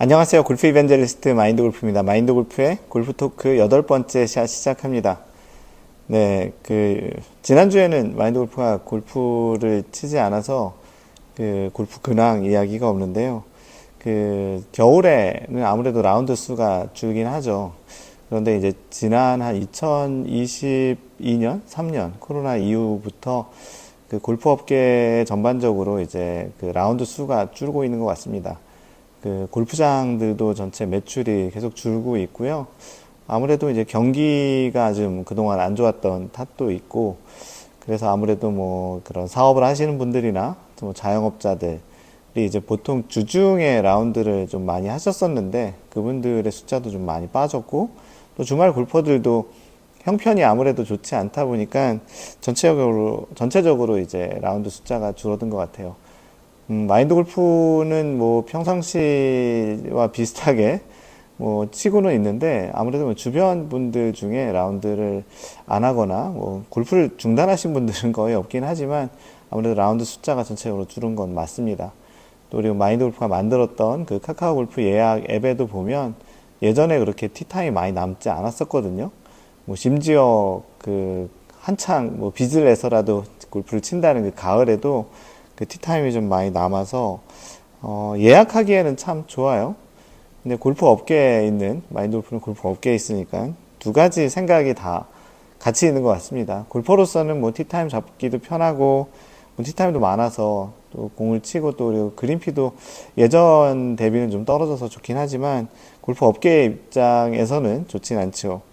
안녕하세요. 골프 이벤저리스트 마인드 골프입니다. 마인드 골프의 골프 토크 8번째 샷 시작합니다. 네, 지난주에는 마인드 골프가 골프를 치지 않아서 골프 근황 이야기가 없는데요. 겨울에는 아무래도 라운드 수가 줄긴 하죠. 그런데 이제 지난 한 2022년, 3년 코로나 이후부터 골프 업계 전반적으로 이제 라운드 수가 줄고 있는 것 같습니다. 골프장들도 전체 매출이 계속 줄고 있고요. 아무래도 이제 경기가 좀 그동안 안 좋았던 탓도 있고, 그래서 아무래도 뭐 그런 사업을 하시는 분들이나 뭐 자영업자들이 이제 보통 주중에 라운드를 좀 많이 하셨었는데, 그분들의 숫자도 좀 많이 빠졌고, 또 주말 골퍼들도 형편이 아무래도 좋지 않다 보니까 전체적으로 이제 라운드 숫자가 줄어든 것 같아요. 마인드 골프는 뭐 평상시와 비슷하게 뭐 치고는 있는데, 아무래도 뭐 주변 분들 중에 라운드를 안 하거나 뭐 골프를 중단하신 분들은 거의 없긴 하지만, 아무래도 라운드 숫자가 전체적으로 줄은 건 맞습니다. 또 우리 마인드 골프가 만들었던 카카오 골프 예약 앱에도 보면 예전에 그렇게 티타임이 많이 남지 않았었거든요. 뭐 심지어 한창 뭐 빚을 내서라도 골프를 친다는 가을에도 티타임이 좀 많이 남아서 예약하기에는 참 좋아요. 근데 골프 업계에 있는 마인드 골프는 골프 업계에 있으니까 두 가지 생각이 다 같이 있는 것 같습니다. 골퍼로서는 뭐 티타임 잡기도 편하고 뭐 티타임도 많아서 또 공을 치고 또 그리고 그린피도 예전 대비는 좀 떨어져서 좋긴 하지만 골프 업계 입장에서는 좋진 않죠.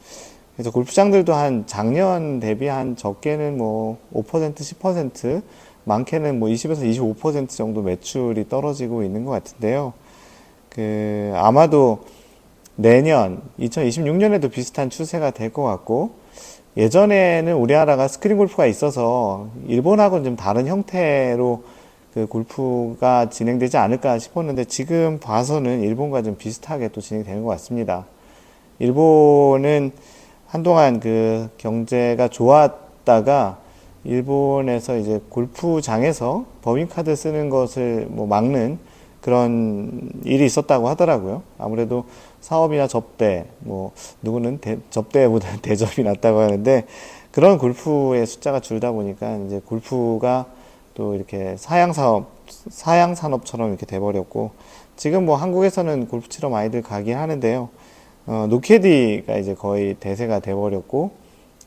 그래서 골프장들도 한 작년 대비 한 적게는 뭐 5%, 10%, 많게는 뭐 20에서 25% 정도 매출이 떨어지고 있는 것 같은데요. 아마도 내년 2026년에도 비슷한 추세가 될 것 같고, 예전에는 우리나라가 스크린 골프가 있어서 일본하고는 좀 다른 형태로 골프가 진행되지 않을까 싶었는데, 지금 봐서는 일본과 좀 비슷하게 또 진행되는 것 같습니다. 일본은 한동안 경제가 좋았다가 일본에서 이제 골프장에서 법인카드 쓰는 것을 뭐 막는 그런 일이 있었다고 하더라고요. 아무래도 사업이나 접대, 뭐 누구는 접대보다는 대접이 낫다고 하는데, 그런 골프의 숫자가 줄다 보니까 이제 골프가 또 이렇게 사양 산업처럼 이렇게 돼버렸고, 지금 뭐 한국에서는 골프 치러 많이들 가긴 하는데요. 노캐디가 이제 거의 대세가 돼버렸고,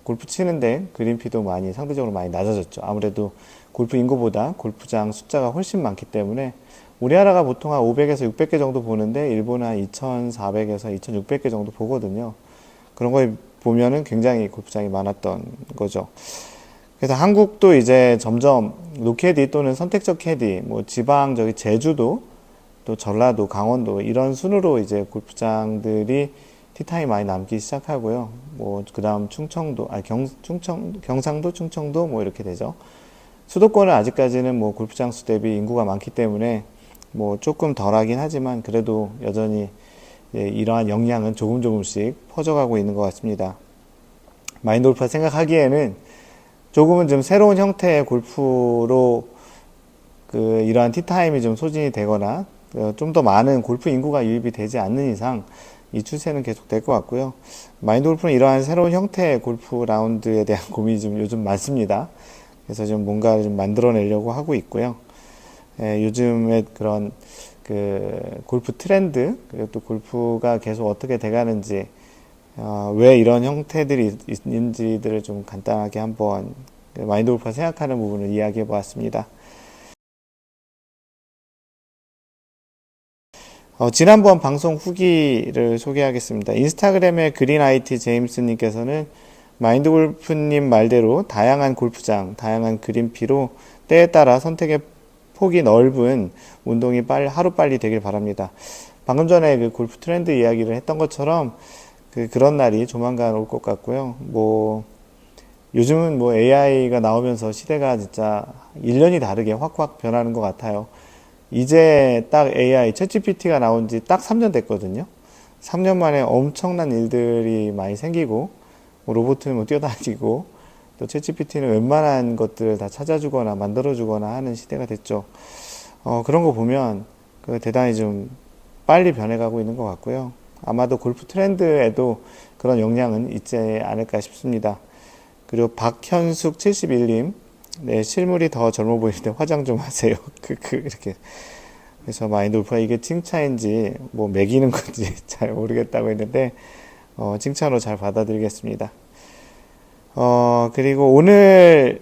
골프 치는데 그린피도 상대적으로 많이 낮아졌죠. 아무래도 골프 인구보다 골프장 숫자가 훨씬 많기 때문에, 우리나라가 보통 한 500에서 600개 정도 보는데 일본은 한 2400에서 2600개 정도 보거든요. 그런 걸 보면은 굉장히 골프장이 많았던 거죠. 그래서 한국도 이제 점점 노캐디 또는 선택적 캐디, 뭐 지방 제주도, 또 전라도, 강원도 이런 순으로 이제 골프장들이 티타임이 많이 남기 시작하고요. 뭐 그다음 충청도, 경상도, 충청도 뭐 이렇게 되죠. 수도권은 아직까지는 뭐 골프장 수 대비 인구가 많기 때문에 뭐 조금 덜하긴 하지만, 그래도 여전히 이러한 영향은 조금씩 퍼져가고 있는 것 같습니다. 마인드 골프가 생각하기에는 조금은 좀 새로운 형태의 골프로 이러한 티타임이 좀 소진이 되거나 좀 더 많은 골프 인구가 유입이 되지 않는 이상 이 추세는 계속 될 것 같고요. 마인드 골프는 이러한 새로운 형태의 골프 라운드에 대한 고민이 좀 요즘 많습니다. 그래서 좀 뭔가를 좀 만들어내려고 하고 있고요. 요즘에 그런 골프 트렌드, 그리고 또 골프가 계속 어떻게 돼가는지, 왜 이런 형태들이 있는지들을 좀 간단하게 한번 마인드 골프가 생각하는 부분을 이야기해 보았습니다. 지난번 방송 후기를 소개하겠습니다. 인스타그램의 그린 IT 제임스님께서는 마인드 골프님 말대로 다양한 골프장, 다양한 그린피로 때에 따라 선택의 폭이 넓은 운동이 하루빨리 되길 바랍니다. 방금 전에 골프 트렌드 이야기를 했던 것처럼 그런 날이 조만간 올 것 같고요. 뭐 요즘은 뭐 AI가 나오면서 시대가 진짜 1년이 다르게 확확 변하는 것 같아요. 이제 딱 AI, 챗GPT가 나온 지 딱 3년 됐거든요. 3년 만에 엄청난 일들이 많이 생기고, 뭐 로봇은 뭐 뛰어다니고, 또 챗GPT는 웬만한 것들을 다 찾아주거나 만들어주거나 하는 시대가 됐죠. 그런 거 보면 대단히 좀 빨리 변해가고 있는 것 같고요. 아마도 골프 트렌드에도 그런 영향은 있지 않을까 싶습니다. 그리고 박현숙 71님, 네, 실물이 더 젊어 보이는데 화장 좀 하세요. 이렇게. 그래서 마인드 골프가 이게 칭찬인지, 뭐, 매기는 건지 잘 모르겠다고 했는데, 칭찬으로 잘 받아들이겠습니다. 그리고 오늘의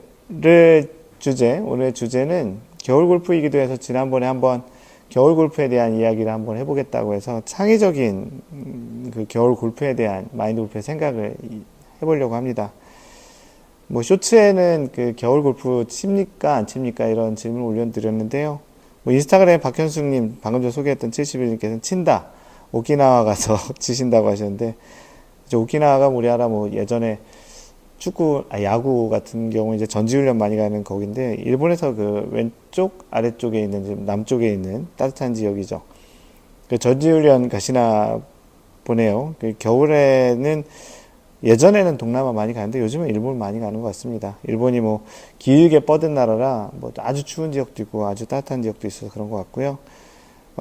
주제는 겨울 골프이기도 해서 지난번에 한번 겨울 골프에 대한 이야기를 한번 해보겠다고 해서 창의적인 그 겨울 골프에 대한 마인드 골프의 생각을 해보려고 합니다. 뭐 쇼츠에는 그 겨울 골프 칩니까 안 칩니까 이런 질문을 올려드렸는데요. 뭐 인스타그램에 박현숙님 방금 전 소개했던 71님께서는 친다. 오키나와 가서 치신다고 하셨는데 오키나와가 우리나라 뭐 예전에 야구 같은 경우 이제 전지훈련 많이 가는 거긴데 일본에서 그 왼쪽 아래쪽에 있는 지금 남쪽에 있는 따뜻한 지역이죠. 그 전지훈련 가시나 보네요. 그 겨울에는 예전에는 동남아 많이 가는데 요즘은 일본 많이 가는 것 같습니다. 일본이 뭐 길게 뻗은 나라라 뭐 아주 추운 지역도 있고 아주 따뜻한 지역도 있어서 그런 것 같고요.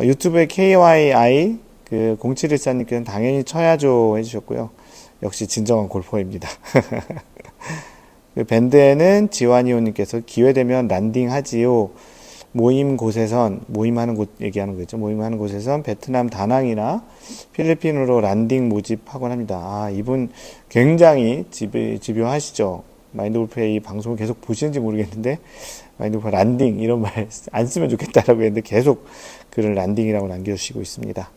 유튜브에 KYI 그 0714님께서는 당연히 쳐야죠 해주셨고요. 역시 진정한 골퍼입니다. 밴드에는 지완이호님께서 기회되면 란딩 하지요. 모임하는 곳 얘기하는 거죠. 모임하는 곳에선 베트남 다낭이나 필리핀으로 란딩 모집하곤 합니다. 아, 이분 굉장히 집요하시죠. 마인드 골프의 이 방송을 계속 보시는지 모르겠는데, 마인드 골프 란딩 이런 말 안 쓰면 좋겠다라고 했는데 계속 글을 란딩이라고 남겨주시고 있습니다.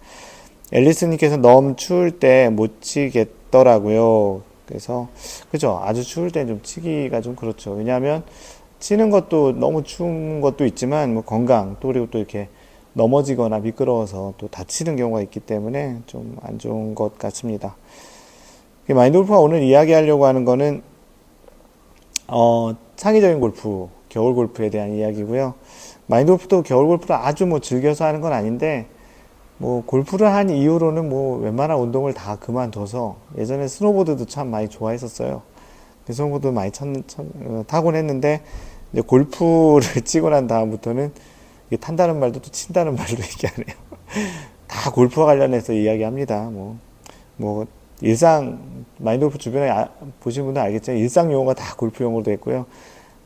앨리스님께서 너무 추울 때 못 치겠더라고요. 그래서 그죠, 아주 추울 때 좀 치기가 좀 그렇죠. 왜냐하면 치는 것도 너무 추운 것도 있지만 뭐 건강 또 그리고 또 이렇게 넘어지거나 미끄러워서 또 다치는 경우가 있기 때문에 좀 안 좋은 것 같습니다. 마인드 골프가 오늘 이야기하려고 하는 거는 창의적인 골프, 겨울 골프에 대한 이야기고요. 마인드 골프도 겨울 골프를 아주 뭐 즐겨서 하는 건 아닌데 뭐 골프를 한 이후로는 뭐 웬만한 운동을 다 그만둬서 예전에 스노보드도 참 많이 좋아했었어요. 스노보드 많이 타곤 했는데 이제 골프를 치고 난 다음부터는 탄다는 말도 또 친다는 말로 얘기하네요. 다 골프와 관련해서 이야기합니다. 뭐 마인드 골프 주변에 보신 분들 알겠지만 일상 용어가 다 골프 용어로 됐고요.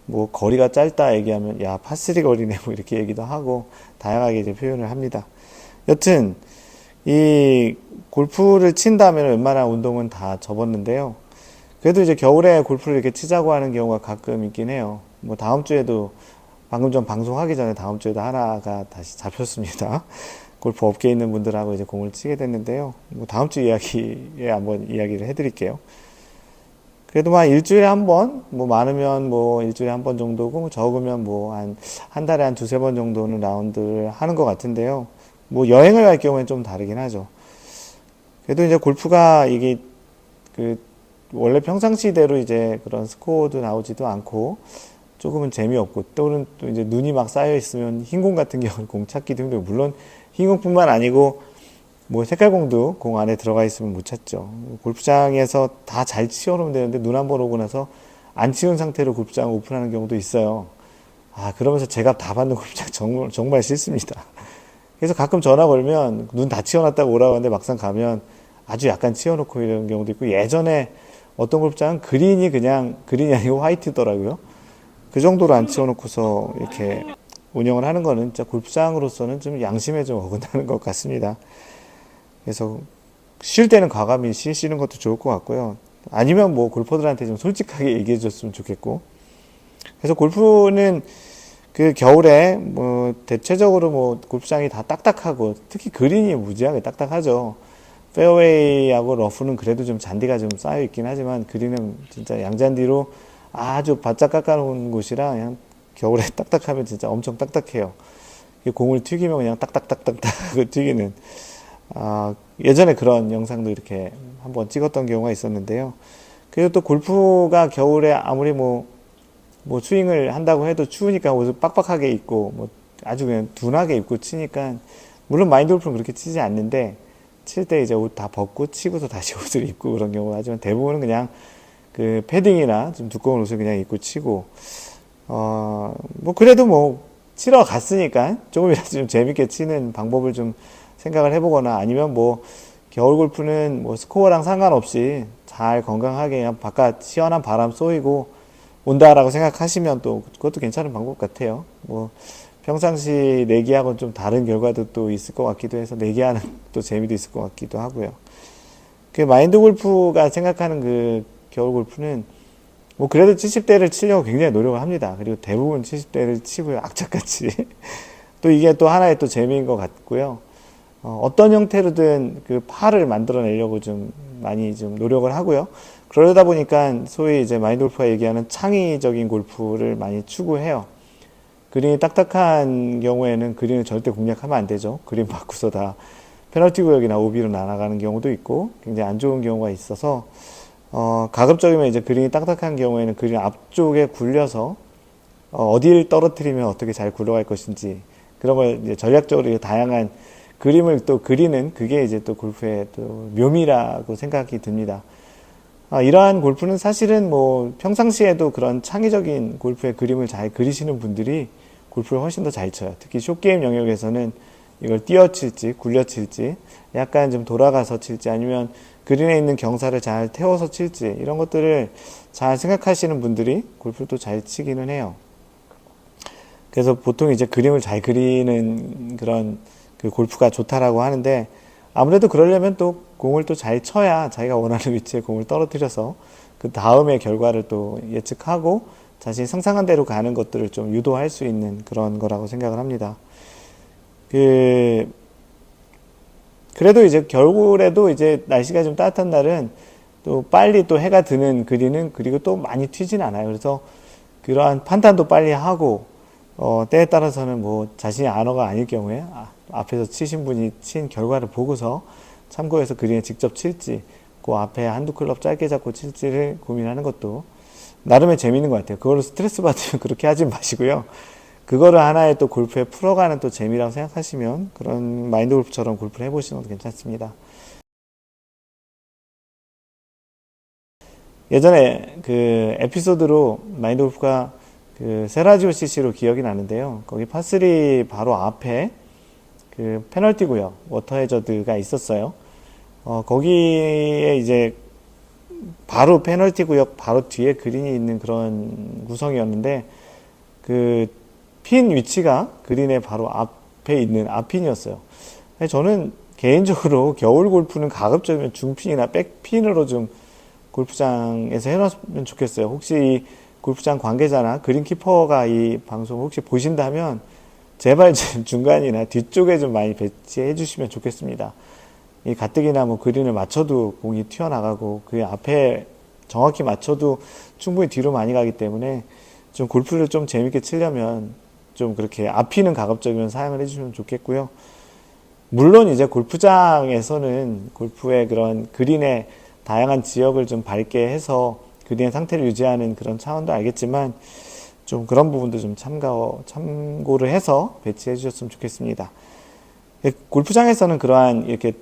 뭐 거리가 짧다 얘기하면 야 파3 거리네 뭐 이렇게 얘기도 하고 다양하게 이제 표현을 합니다. 여튼 이 골프를 친다면 웬만한 운동은 다 접었는데요. 그래도 이제 겨울에 골프를 이렇게 치자고 하는 경우가 가끔 있긴 해요. 뭐 다음 주에도 방금 전 방송하기 전에 다음 주에도 하나가 다시 잡혔습니다. 골프 업계에 있는 분들하고 이제 공을 치게 됐는데요. 뭐 다음 주 이야기에 한번 이야기를 해드릴게요. 그래도 막 일주일에 한 번, 뭐 많으면 뭐 일주일에 한 번 정도고 적으면 뭐 한 달에 한 두세 번 정도는 라운드를 하는 것 같은데요. 뭐 여행을 갈 경우에는 좀 다르긴 하죠. 그래도 이제 골프가 이게 원래 평상시대로 이제 그런 스코어도 나오지도 않고 조금은 재미없고 또는 또 이제 눈이 막 쌓여 있으면 흰공 같은 경우는 공 찾기도 힘들고 물론 흰공뿐만 아니고 뭐 색깔공도 공 안에 들어가 있으면 못 찾죠. 골프장에서 다 잘 치워놓으면 되는데 눈 한 번 오고 나서 안 치운 상태로 골프장 오픈하는 경우도 있어요. 그러면서 제가 다 받는 골프장 정말 싫습니다. 그래서 가끔 전화 걸면 눈 다 치워놨다고 오라고 하는데 막상 가면 아주 약간 치워놓고 이런 경우도 있고 예전에 어떤 골프장은 그린이 아니고 화이트더라고요. 그 정도로 안 치워놓고서 이렇게 운영을 하는 거는 진짜 골프장으로서는 좀 양심에 좀 어긋나는 것 같습니다. 그래서 쉴 때는 과감히 쉬는 것도 좋을 것 같고요. 아니면 뭐 골퍼들한테 좀 솔직하게 얘기해 줬으면 좋겠고. 그래서 골프는 그 겨울에 뭐 대체적으로 뭐 골프장이 다 딱딱하고 특히 그린이 무지하게 딱딱하죠. 페어웨이하고 러프는 그래도 좀 잔디가 좀 쌓여 있긴 하지만 그린은 진짜 양잔디로 아주 바짝 깎아놓은 곳이라 그냥 겨울에 딱딱하면 진짜 엄청 딱딱해요. 공을 튀기면 그냥 딱딱딱딱딱 튀기는. 예전에 그런 영상도 이렇게 한번 찍었던 경우가 있었는데요. 그리고 또 골프가 겨울에 아무리 뭐 스윙을 한다고 해도 추우니까 옷을 빡빡하게 입고 뭐 아주 그냥 둔하게 입고 치니까 물론 마인드 골프는 그렇게 치지 않는데 칠 때 이제 옷 다 벗고 치고서 다시 옷을 입고 그런 경우가 하지만 대부분은 그냥 그 패딩이나 좀 두꺼운 옷을 그냥 입고 치고 뭐 그래도 뭐 치러 갔으니까 조금이라도 좀 재밌게 치는 방법을 좀 생각을 해보거나 아니면 뭐 겨울 골프는 뭐 스코어랑 상관없이 잘 건강하게 그냥 바깥 시원한 바람 쏘이고 온다라고 생각하시면 또 그것도 괜찮은 방법 같아요. 뭐 평상시 내기하고는 좀 다른 결과도 또 있을 것 같기도 해서 내기하는 또 재미도 있을 것 같기도 하고요. 그 마인드 골프가 생각하는 그 겨울 골프는 뭐 그래도 70대를 치려고 굉장히 노력을 합니다. 그리고 대부분 70대를 치고요. 악착같이. 또 이게 또 하나의 또 재미인 것 같고요. 어떤 형태로든 그 파를 만들어내려고 좀 많이 좀 노력을 하고요. 그러다 보니까 소위 이제 마인드 골프가 얘기하는 창의적인 골프를 많이 추구해요. 그린이 딱딱한 경우에는 그린을 절대 공략하면 안 되죠. 그린 바꾸서 다 페널티 구역이나 오비로 날아가는 경우도 있고 굉장히 안 좋은 경우가 있어서 가급적이면 이제 그린이 딱딱한 경우에는 그린 앞쪽에 굴려서 어디를 떨어뜨리면 어떻게 잘 굴러갈 것인지 그런 걸 이제 전략적으로 다양한 그림을 또 그리는 그게 이제 또 골프의 또 묘미라고 생각이 듭니다. 이러한 골프는 사실은 뭐 평상시에도 그런 창의적인 골프의 그림을 잘 그리시는 분들이 골프를 훨씬 더 잘 쳐요. 특히 숏게임 영역에서는 이걸 띄어칠지 굴려칠지 약간 좀 돌아가서 칠지 아니면 그린에 있는 경사를 잘 태워서 칠지 이런 것들을 잘 생각하시는 분들이 골프를 또 잘 치기는 해요. 그래서 보통 이제 그림을 잘 그리는 그런 그 골프가 좋다라고 하는데 아무래도 그러려면 또 공을 또 잘 쳐야 자기가 원하는 위치에 공을 떨어뜨려서 그 다음의 결과를 또 예측하고 자신이 상상한 대로 가는 것들을 좀 유도할 수 있는 그런 거라고 생각을 합니다. 그래도 이제 겨울에도 이제 날씨가 좀 따뜻한 날은 또 빨리 또 해가 드는 그리는 그리고 또 많이 튀진 않아요. 그래서 그러한 판단도 빨리 하고 때에 따라서는 뭐 자신이 안어가 아닐 경우에 앞에서 치신 분이 친 결과를 보고서 참고해서 그린에 직접 칠지 그 앞에 한두 클럽 짧게 잡고 칠지를 고민하는 것도 나름의 재미있는 것 같아요. 그걸로 스트레스 받으면 그렇게 하지 마시고요. 그거를 하나의 또 골프에 풀어가는 또 재미라고 생각하시면 그런 마인드 골프처럼 골프를 해보시는 것도 괜찮습니다. 예전에 그 에피소드로 마인드 골프가 그 세라지오 CC로 기억이 나는데요. 거기 파3 바로 앞에 그 페널티 구역, 워터 해저드가 있었어요. 거기에 이제 바로 페널티 구역 바로 뒤에 그린이 있는 그런 구성이었는데 그 핀 위치가 그린의 바로 앞에 있는 앞핀이었어요. 저는 개인적으로 겨울 골프는 가급적이면 중핀이나 백핀으로 좀 골프장에서 해놨으면 좋겠어요. 혹시 이 골프장 관계자나 그린키퍼가 이 방송 혹시 보신다면 제발 좀 중간이나 뒤쪽에 좀 많이 배치해 주시면 좋겠습니다. 이 가뜩이나 뭐 그린을 맞춰도 공이 튀어나가고 그 앞에 정확히 맞춰도 충분히 뒤로 많이 가기 때문에 좀 골프를 좀 재밌게 치려면 좀 그렇게 앞이는 가급적이면 사용을 해주시면 좋겠고요. 물론 이제 골프장에서는 골프의 그런 그린의 다양한 지역을 좀 밝게 해서 그린의 상태를 유지하는 그런 차원도 알겠지만 좀 그런 부분도 좀 참고를 해서 배치해 주셨으면 좋겠습니다. 골프장에서는 그러한 이렇게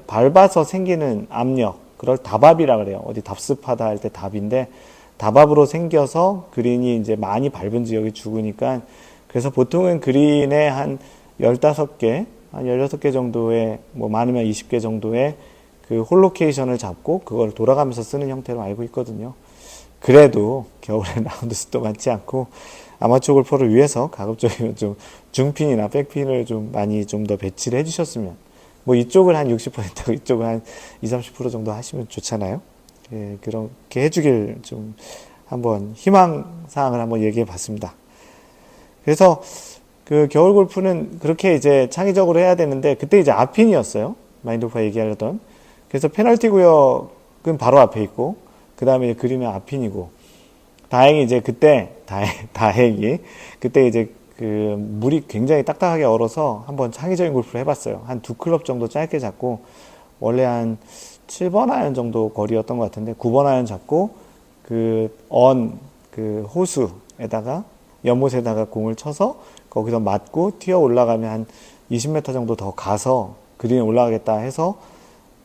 밟아서 생기는 압력, 그걸 답압이라 그래요. 어디 답습하다 할 때 답인데 답압으로 생겨서 그린이 이제 많이 밟은 지역이 죽으니까 그래서 보통은 그린에 한 15개, 한 16개 정도의 뭐 많으면 20개 정도의 그 홀로케이션을 잡고 그걸 돌아가면서 쓰는 형태로 알고 있거든요. 그래도 겨울에 라운드 수도 많지 않고 아마추어 골퍼를 위해서 가급적이면 좀 중핀이나 백핀을 좀 많이 좀 더 배치를 해주셨으면 뭐 이쪽을 한 60%하고 이쪽을 한 20, 30% 정도 하시면 좋잖아요. 예, 그렇게 해주길 좀 한번 희망사항을 한번 얘기해 봤습니다. 그래서 그 겨울 골프는 그렇게 이제 창의적으로 해야 되는데 그때 이제 앞핀이었어요. 마인드 골프가 얘기하려던. 그래서 페널티 구역은 바로 앞에 있고 그 다음에 그린은 앞핀이고 다행히 이제 그때 다행히 그때 이제 그 물이 굉장히 딱딱하게 얼어서 한번 창의적인 골프를 해봤어요. 한 2클럽 정도 짧게 잡고 원래 한 7번 아이언 정도 거리였던 것 같은데 9번 아이언 잡고 그 호수에다가 연못에다가 공을 쳐서 거기서 맞고 튀어 올라가면 한 20m 정도 더 가서 그린에 올라가겠다 해서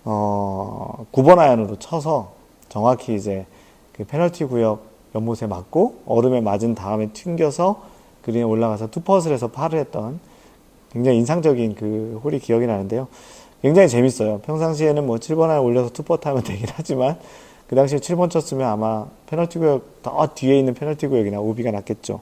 9번 아이언으로 쳐서 정확히 이제 그 페널티 구역 연못에 맞고 얼음에 맞은 다음에 튕겨서 그린에 올라가서 투퍼스를 해서 파를 했던 굉장히 인상적인 그 홀이 기억이 나는데요. 굉장히 재밌어요. 평상시에는 뭐 7번 안에 올려서 투퍼 타면 되긴 하지만 그 당시에 7번 쳤으면 아마 페널티 구역 더 뒤에 있는 페널티 구역이나 오비가 났겠죠.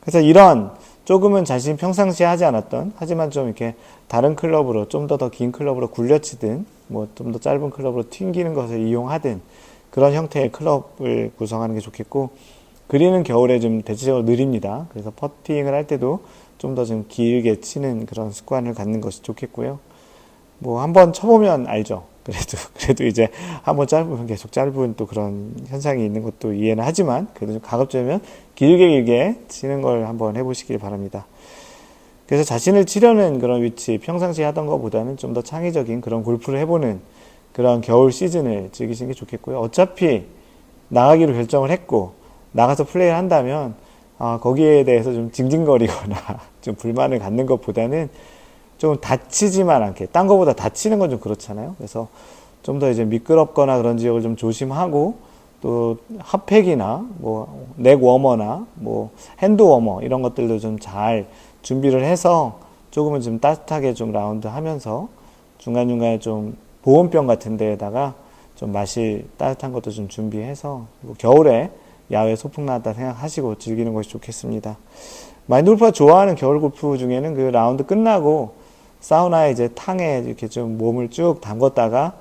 그래서 이런 조금은 자신이 평상시에 하지 않았던, 하지만 좀 이렇게 다른 클럽으로 좀 더 긴 클럽으로 굴려치든 뭐 좀 더 짧은 클럽으로 튕기는 것을 이용하든 그런 형태의 클럽을 구성하는 게 좋겠고, 그린은 겨울에 좀 대체적으로 느립니다. 그래서 퍼팅을 할 때도 좀 더 좀 길게 치는 그런 습관을 갖는 것이 좋겠고요. 뭐 한번 쳐보면 알죠. 그래도 이제 한번 짧으면 계속 짧은 또 그런 현상이 있는 것도 이해는 하지만 그래도 좀 가급적이면 길게 치는 걸 한번 해보시길 바랍니다. 그래서 자신을 치려는 그런 위치, 평상시에 하던 것보다는 좀 더 창의적인 그런 골프를 해보는 그런 겨울 시즌을 즐기시는 게 좋겠고요. 어차피 나가기로 결정을 했고 나가서 플레이를 한다면 거기에 대해서 좀 징징거리거나 좀 불만을 갖는 것보다는 좀 다치지만 않게, 딴 거보다 다치는 건 좀 그렇잖아요. 그래서 좀 더 이제 미끄럽거나 그런 지역을 좀 조심하고, 또 핫팩이나 뭐 넥 워머나 뭐 핸드 워머 이런 것들도 좀 잘 준비를 해서 조금은 좀 따뜻하게 좀 라운드 하면서 중간중간에 좀 보온병 같은 데에다가 좀 마실 따뜻한 것도 좀 준비해서 뭐 겨울에 야외 소풍 나왔다 생각하시고 즐기는 것이 좋겠습니다. 마인드 골프가 좋아하는 겨울 골프 중에는 그 라운드 끝나고 사우나에 이제 탕에 이렇게 좀 몸을 쭉 담궜다가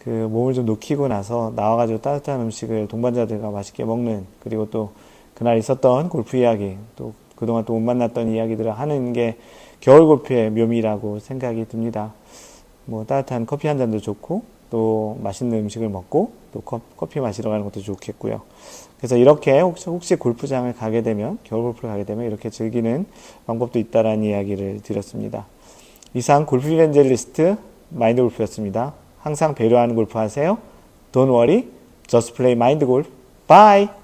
그 몸을 좀 녹이고 나서 나와가지고 따뜻한 음식을 동반자들과 맛있게 먹는, 그리고 또 그날 있었던 골프 이야기, 또 그동안 또 못 만났던 이야기들을 하는 게 겨울 골프의 묘미라고 생각이 듭니다. 뭐 따뜻한 커피 한 잔도 좋고 또 맛있는 음식을 먹고 또 커피 마시러 가는 것도 좋겠고요. 그래서 이렇게 혹시 골프장을 가게 되면, 겨울 골프를 가게 되면 이렇게 즐기는 방법도 있다라는 이야기를 드렸습니다. 이상 골프 이벤젤리스트 마인드 골프였습니다. 항상 배려하는 골프 하세요. Don't worry, just play 마인드 골프. Bye!